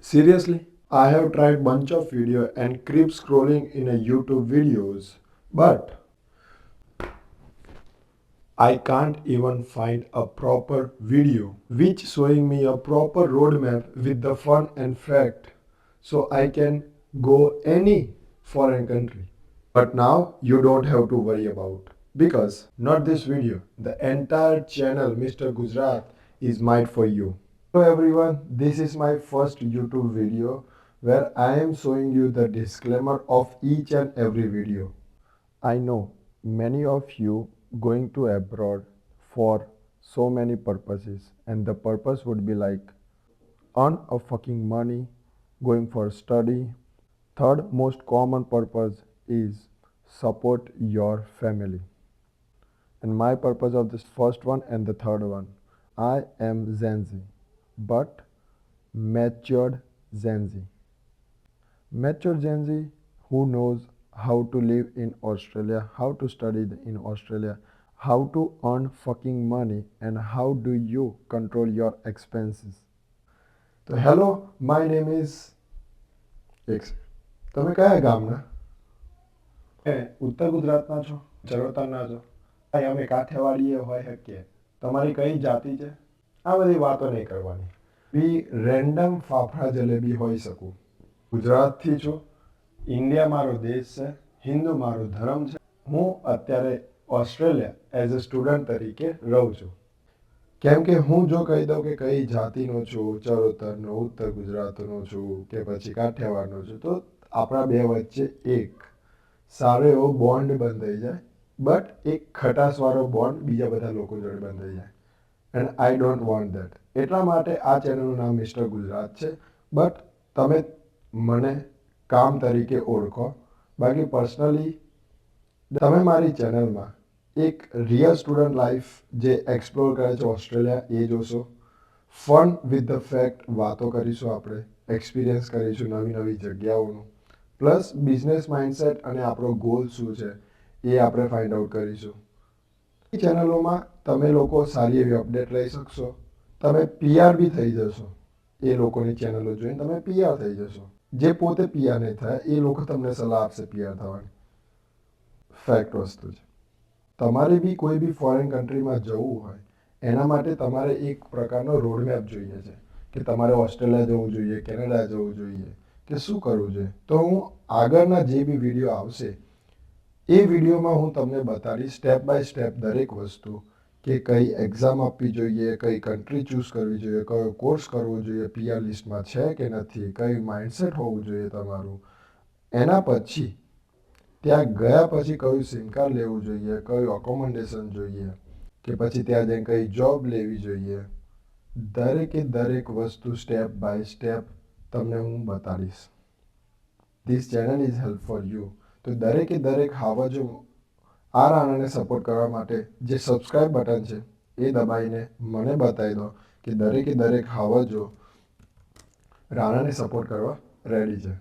Seriously, I have tried bunch of video and keep scrolling in a YouTube videos, but I can't even find a proper video which showing me a proper roadmap with the fun and fact so I can go any foreign country. But now you don't have to worry about because not this video, the entire channel Mr. Gujarat is made for you. Hello everyone, this is my first YouTube video where I am showing you the disclaimer of each and every video. I know many of you going to abroad for so many purposes and the purpose would be like earn a fucking money, going for study. Third most common purpose is support your family. And my purpose of this first one and the third one, I am Gen Z, but matured Gen Z. Mature Gen Z who knows how to live in Australia, how to study in Australia, how to earn fucking money, and how do you control your expenses. So hello, my name is X. તમે કયા ગામના? ઉત્તર ગુજરાતના છો, ચરોતરના છો, અમે કાઠિયાવાડીએ હોય શકીએ. તમારી કઈ જાતિ છે? આ બધી વાતો નહીં કરવાની. બી રેન્ડમ ફાફડા જલેબી હોઈ શકું. ગુજરાતથી છું, ઇન્ડિયા મારો દેશ છે, હિન્દુ મારો ધર્મ છે. હું અત્યારે ઓસ્ટ્રેલિયા એઝ અ સ્ટુડન્ટ તરીકે રહું છું. કેમ કે હું જો કહી દઉં કે કઈ જાતિનો છું, ચરોતરનો, ઉત્તર ગુજરાતનો છું કે પછી કાઠિયાવાડનો છું, તો આપણા બે વચ્ચે એક સારો એવો બોન્ડ બંધાઈ જાય, બટ એક ખટાશવાળો બોન્ડ બીજા બધા લોકો જોડે બંધાઈ જાય. And I don't want that. એટલા માટે આ ચેનલનું નામ મિસ્ટર ગુજરાત છે. બટ તમે મને કામ તરીકે ઓળખો. બાકી પર્સનલી તમે મારી ચેનલમાં એક રિયલ સ્ટુડન્ટ લાઈફ જે એક્સપ્લોર કરે છે ઓસ્ટ્રેલિયા એ જોશો. ફન વિથ ધ ફેક્ટ વાતો કરીશું, આપણે એક્સપિરિયન્સ કરીશું નવી નવી જગ્યાઓનું. પ્લસ બિઝનેસ માઇન્ડસેટ અને આપણો ગોલ શું છે એ આપણે ફાઇન્ડ આઉટ કરીશું. એ ચેનલોમાં તમે લોકો સારી એવી અપડેટ લઈ શકશો. તમે પીઆર બી થઈ જશો. એ લોકોની ચેનલો જોઈને તમે પીઆર થઈ જશો. જે પોતે પીઆર નહીં થાય એ લોકો તમને સલાહ આપશે પીઆર થવાની. ફેક્ટ વસ્તુ છે. તમારે બી કોઈ બી ફોરેન કન્ટ્રીમાં જવું હોય એના માટે તમારે એક પ્રકારનો રોડમેપ જોઈએ છે કે તમારે ઓસ્ટ્રેલિયા જવું જોઈએ, કેનેડા જવું જોઈએ કે શું કરવું જોઈએ. તો હું આગળના જે બી વિડીયો આવશે એ વિડીયોમાં હું તમને બતાડીશ સ્ટેપ બાય સ્ટેપ દરેક વસ્તુ કે કઈ એક્ઝામ આપવી જોઈએ, કઈ કન્ટ્રી ચૂઝ કરવી જોઈએ, કયો કોર્સ કરવો જોઈએ, પીઆર લિસ્ટમાં છે કે નથી, કઈ માઇન્ડસેટ હોવું જોઈએ તમારું. એના પછી ત્યાં ગયા પછી કયું સિમ કાર્ડ લેવું જોઈએ, કયું અકોમોડેશન જોઈએ કે પછી ત્યાં જઈને કઈ જોબ લેવી જોઈએ. દરેકે દરેક વસ્તુ સ્ટેપ બાય સ્ટેપ તમને હું બતાડીશ. This channel is help for you. તો દરેકે દરેક હાવજો આ રાણાને સપોર્ટ કરવા માટે જે સબસ્ક્રાઇબ બટન છે એ દબાઈને મને બતાવી દો કે દરેકે દરેક હાવજો રાણાને સપોર્ટ કરવા રેડી છે.